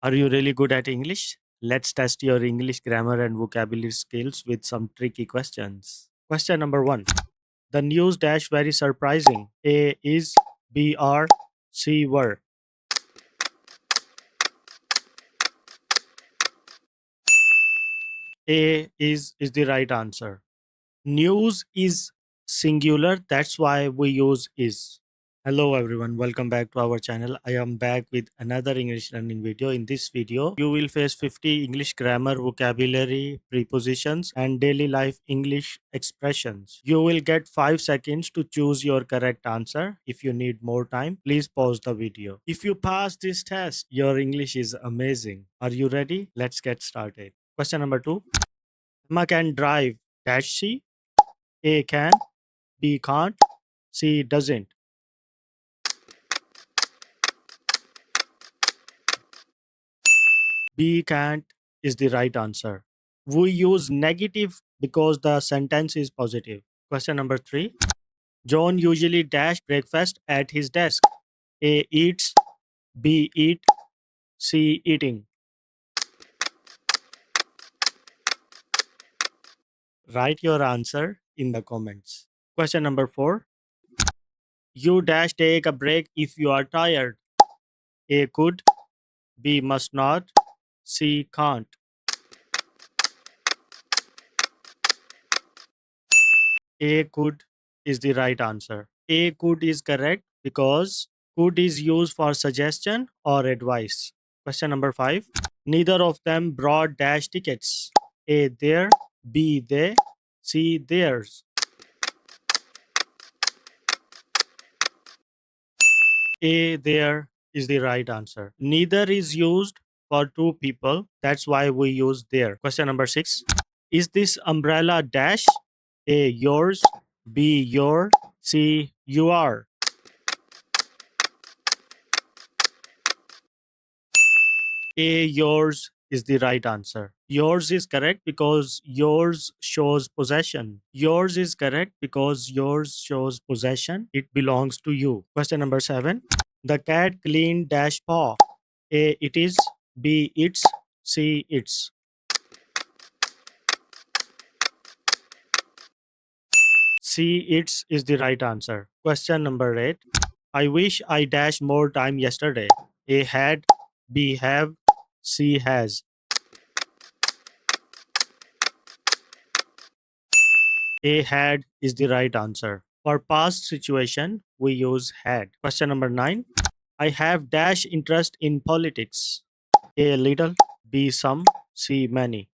Are you really good at English? Let's test your English grammar and vocabulary skills with some tricky questions. Question number 1. The news dash very surprising. A is, B are, C were. A is the right answer. News is singular, that's why we use is. Hello everyone, welcome back to our channel. I am back with another English learning video. In this video, you will face 50 English grammar, vocabulary, prepositions and daily life English expressions. You will get 5 seconds to choose your correct answer. If you need more time, please pause the video. If you pass this test, your English is amazing. Are you ready? Let's get started. Question number 2. Emma can drive dash she. A can, B can't, C doesn't. B can't is the right answer. We use negative because the sentence is positive. Question number 3. John usually dash breakfast at his desk. A eats, B eat, C eating. Write your answer in the comments. Question number 4. You dash take a break if you are tired. A could, B must not, C can't. A could is the right answer. A could is correct because could is used for suggestion or advice. Question number 5. Neither of them brought dash tickets. A their, B they, C theirs. A there is the right answer. Neither is used for two people. That's why we use there. Question number 6. Is this umbrella dash? A yours, B your, C you are. A yours is the right answer. Yours is correct because yours shows possession. Yours is correct because yours shows possession. It belongs to you. Question number 7. The cat cleaned dash paw. A it is, B it's, C it's. C it's is the right answer. Question number 8. I wish I dashed more time yesterday. A had, B have, C has. A had is the right answer. For past situation, we use had. Question number 9. I have dash interest in politics. A little, B some, C many.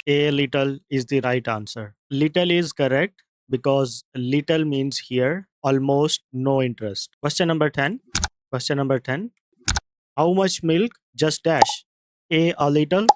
A little is the right answer. Little is correct because little means here almost no interest. Question number 10. Question number 10. How much milk? Just dash. A little,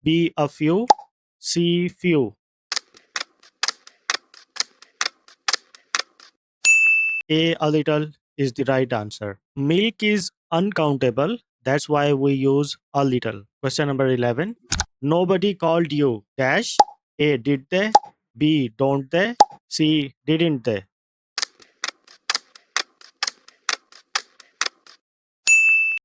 B a few, C few. A little is the right answer. Milk is uncountable. That's why we use a little. Question number 11. Nobody called you. Dash. A. Did they? B. Don't they? C. Didn't they?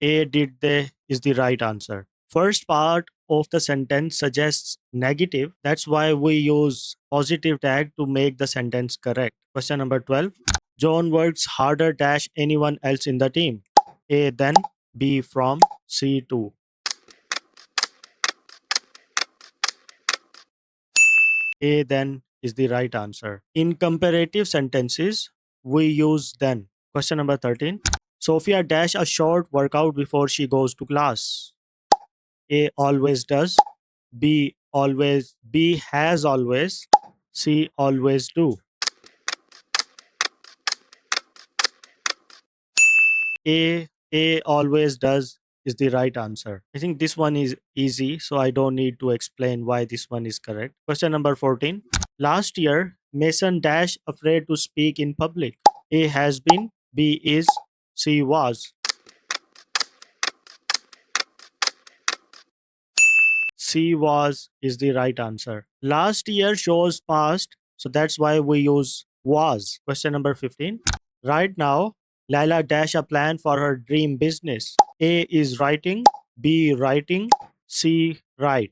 A. Did they is the right answer. First part of the sentence suggests negative. That's why we use positive tag to make the sentence correct. Question number 12. John works harder dash anyone else in the team. A then, B from, C to. A then is the right answer. In comparative sentences, we use then. Question number 13. Sophia dash a short workout before she goes to class. A always does, B has always, C always do. A always does is the right answer. I think this one is easy, so I don't need to explain why this one is correct. Question number 14. Last year, Mason dash afraid to speak in public. A has been, B is, C was. C was is the right answer. Last year shows past, so that's why we use was. Question number 15. Right now, Laila dash a plan for her dream business. A is writing, B writing, C write.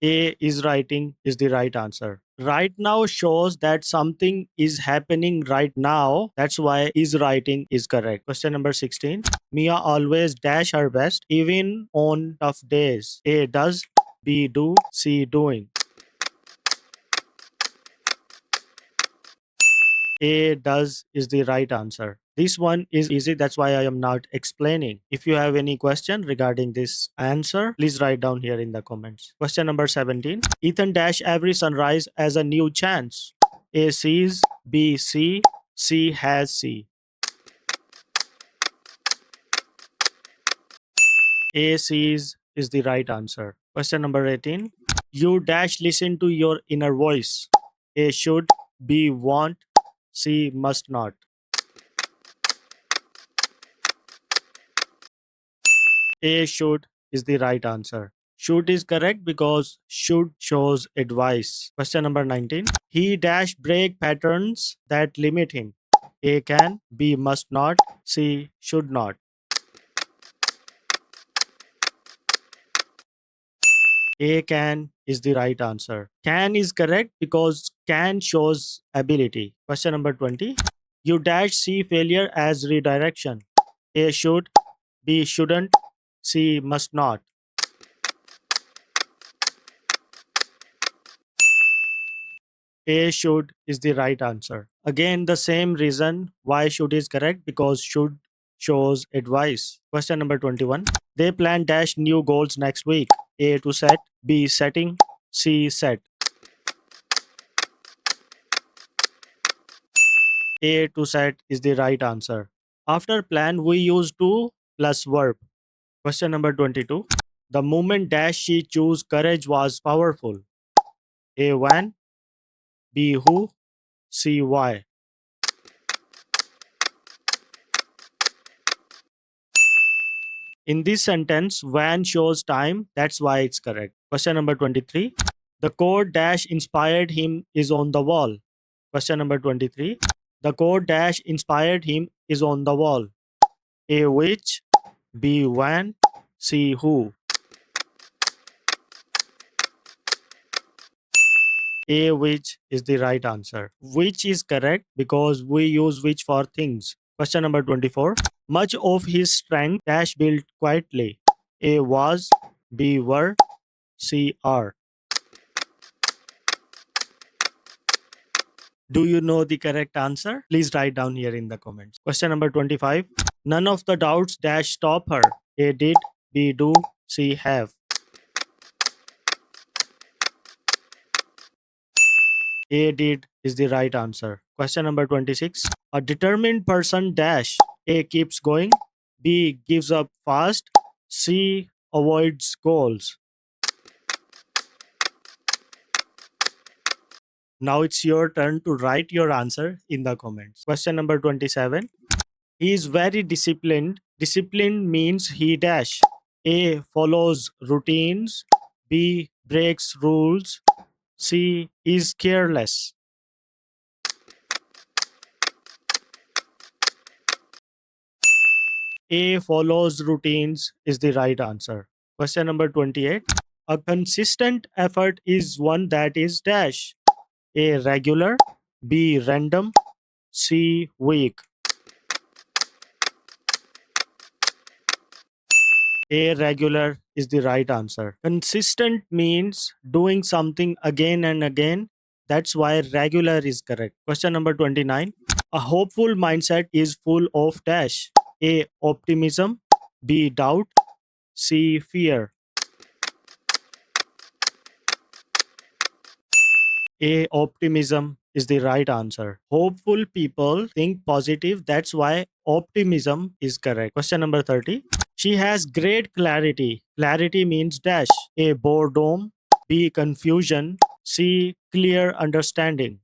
A is writing is the right answer. Right now shows that something is happening right now. That's why is writing is correct. Question number 16. Mia always dash her best even on tough days. A does, B do, C doing. A does is the right answer. This one is easy, that's why I am not explaining. If you have any question regarding this answer, please write down here in the comments. Question number 17. Ethan dash every sunrise as a new chance. A sees, B see, C has C. A sees is the right answer. Question number 18. You dash listen to your inner voice. A should, B want, C must not. A should is the right answer. Should is correct because should shows advice. Question number 19. He dash break patterns that limit him. A can, B must not, C should not. A can is the right answer. Can is correct because can shows ability. Question number 20. You dash see failure as redirection. A should, B shouldn't, C must not. A should is the right answer. Again, the same reason why should is correct because should shows advice. Question number 21. They plan dash new goals next week. A to set, B setting, C set. A to set is the right answer. After plan, we use to plus verb. Question number 22. The moment dash she chose courage was powerful. A when, B who, C why. In this sentence, when shows time, that's why it's correct. Question number 23. The code dash inspired him is on the wall. Question number 23. The code dash inspired him is on the wall. A which, B when, C who. A which is the right answer. Which is correct because we use which for things. Question number 24. Much of his strength dash built quietly. A was, B were, C are. Do you know the correct answer? Please write down here in the comments. Question number 25. None of the doubts dash stop her. A did, B do, C have. A did is the right answer. Question number 26. A determined person dash. A keeps going, B gives up fast, C avoids goals. Now it's your turn to write your answer in the comments. Question number 27. He is very disciplined. Disciplined means he dash. A follows routines, B breaks rules, C is careless. A follows routines is the right answer. Question number 28. A consistent effort is one that is dash. A regular, B random, C weak. A regular is the right answer. Consistent means doing something again and again. That's why regular is correct. Question number 29. A hopeful mindset is full of dash. A optimism, B doubt, C fear. A optimism is the right answer. Hopeful people think positive. That's why optimism is correct. Question number 30. She has great clarity. Clarity means dash. A boredom, B confusion, C clear understanding.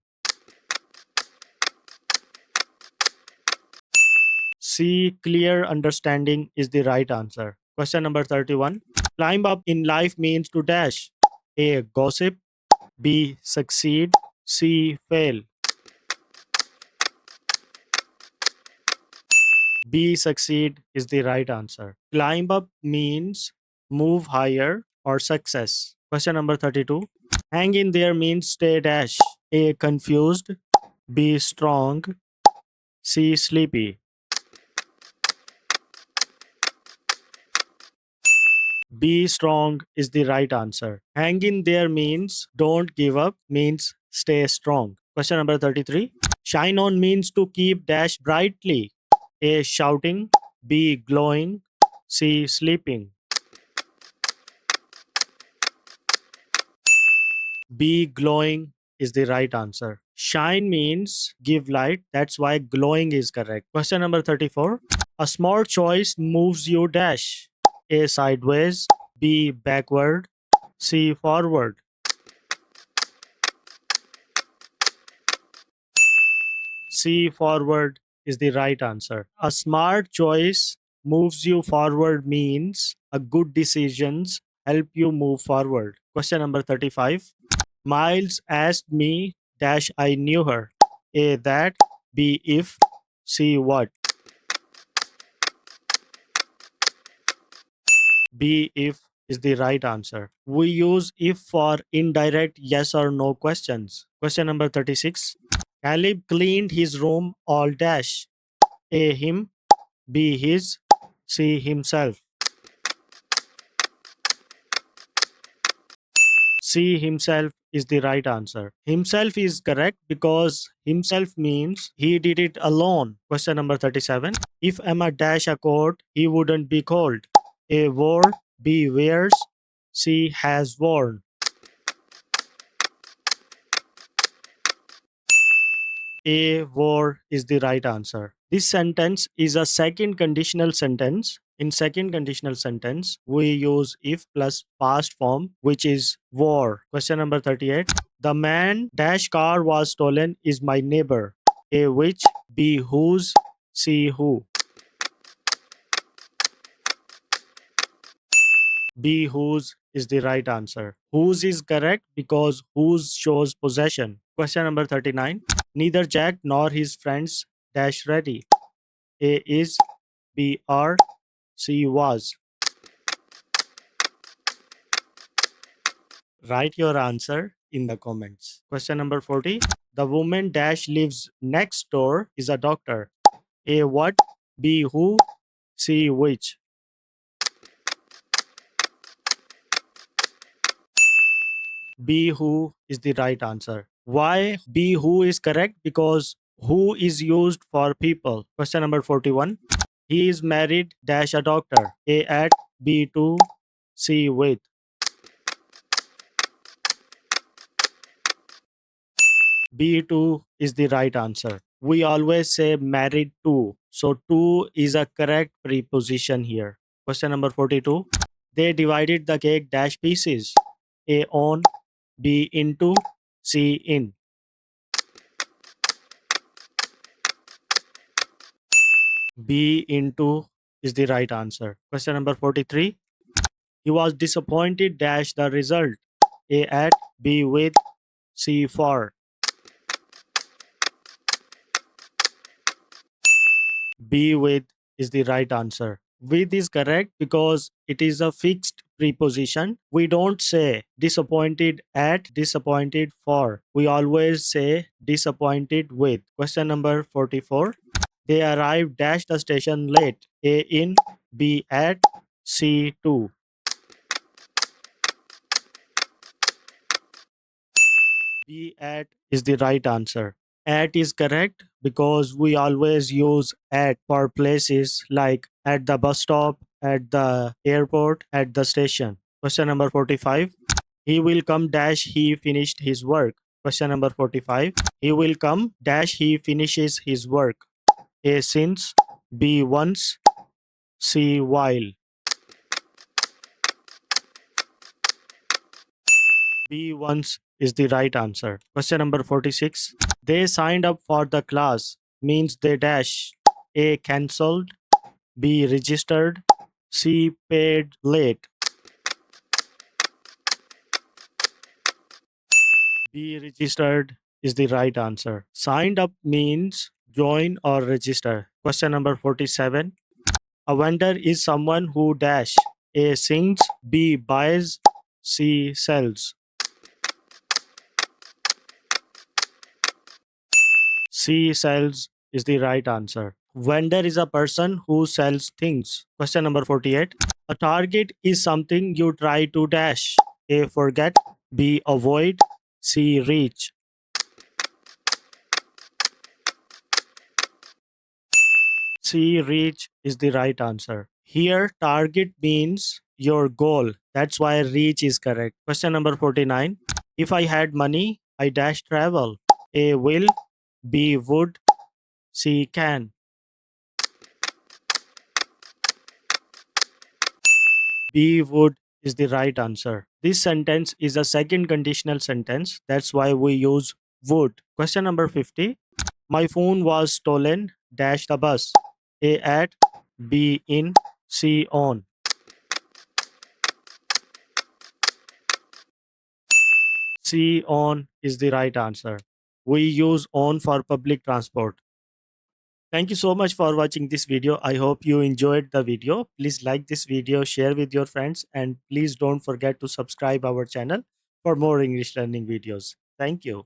C clear understanding is the right answer. Question number 31. Climb up in life means to dash. A gossip, B succeed, C. Fail. B. Succeed is the right answer. Climb up means move higher or success. Question number 32. Hang in there means stay dash. A. Confused. B. Strong. C. Sleepy. Be strong is the right answer. Hang in there means don't give up, means stay strong. Question number 33. Shine on means to keep dash brightly. A. Shouting. B. Glowing. C. Sleeping. B. Glowing is the right answer. Shine means give light. That's why glowing is correct. Question number 34. A small choice moves you dash. A. Sideways. B. Backward. C. Forward. C. Forward is the right answer. A smart choice moves you forward means a good decisions help you move forward. Question number 35. Miles asked me dash I knew her. A. That. B. If. C. What. B. If is the right answer. We use if for indirect yes or no questions. Question number 36. Caleb cleaned his room all dash. A. Him. B. His. C. Himself. C. Himself is the right answer. Himself is correct because himself means he did it alone. Question number 37. If Emma dash a coat, he wouldn't be cold. A. Wore. B. Wears. C. Has worn. A. Wore is the right answer. This sentence is a second conditional sentence. In second conditional sentence, we use if plus past form, which is wore. Question number 38. The man dash car was stolen is my neighbor. A. Which. B. Whose. C. Who. B. Whose is the right answer. Whose is correct because whose shows possession. Question number 39. Neither Jack nor his friends dash ready. A. Is. B. Are. C. Was. Write your answer in the comments. Question number 40. The woman dash lives next door is a doctor. A. What. B. Who. C. Which. B. Who is the right answer. Why B. Who is correct? Because who is used for people. Question number 41. He is married dash a doctor. A. At. B. To. C. With. B2 is the right answer. We always say married to. So to is a correct preposition here. Question number 42. They divided the cake dash pieces. A. On. B. Into. C. In. B. Into is the right answer. Question number 43. He was disappointed dash the result. A. At. B. With. C. For. Be with is the right answer. With is correct because it is a fixed preposition. We don't say disappointed at, disappointed for. We always say disappointed with. Question number 44. They arrived dash the station late. A. In. B. At. C. To. Be at is the right answer. At is correct because we always use at for places like at the bus stop, at the airport, at the station. Question number 45. He will come dash he finished his work. Question number 45. He will come dash he finishes his work. A. Since. B. Once. C. While. B. Once is the right answer. Question number 46. They signed up for the class means they dash. A. Cancelled. B. Registered. C. Paid late. B. Registered is the right answer. Signed up means join or register. Question number 47. A vendor is someone who dash A sings, B buys, C sells. C sells is the right answer. Vendor is a person who sells things. Question number 48. A target is something you try to dash. A forget, B avoid, C reach. C reach is the right answer. Here target means your goal. That's why reach is correct. Question number 49. If I had money, I dash travel. A will, B would, C can. B would is the right answer. This sentence is a second conditional sentence. That's why we use would. Question number 50. My phone was stolen. Dash the bus. A at, B in, C on. C on is the right answer. We use on for public transport. Thank you so much for watching this video. I hope you enjoyed the video. Please like this video, share with your friends, and please don't forget to subscribe our channel for more English learning videos. Thank you.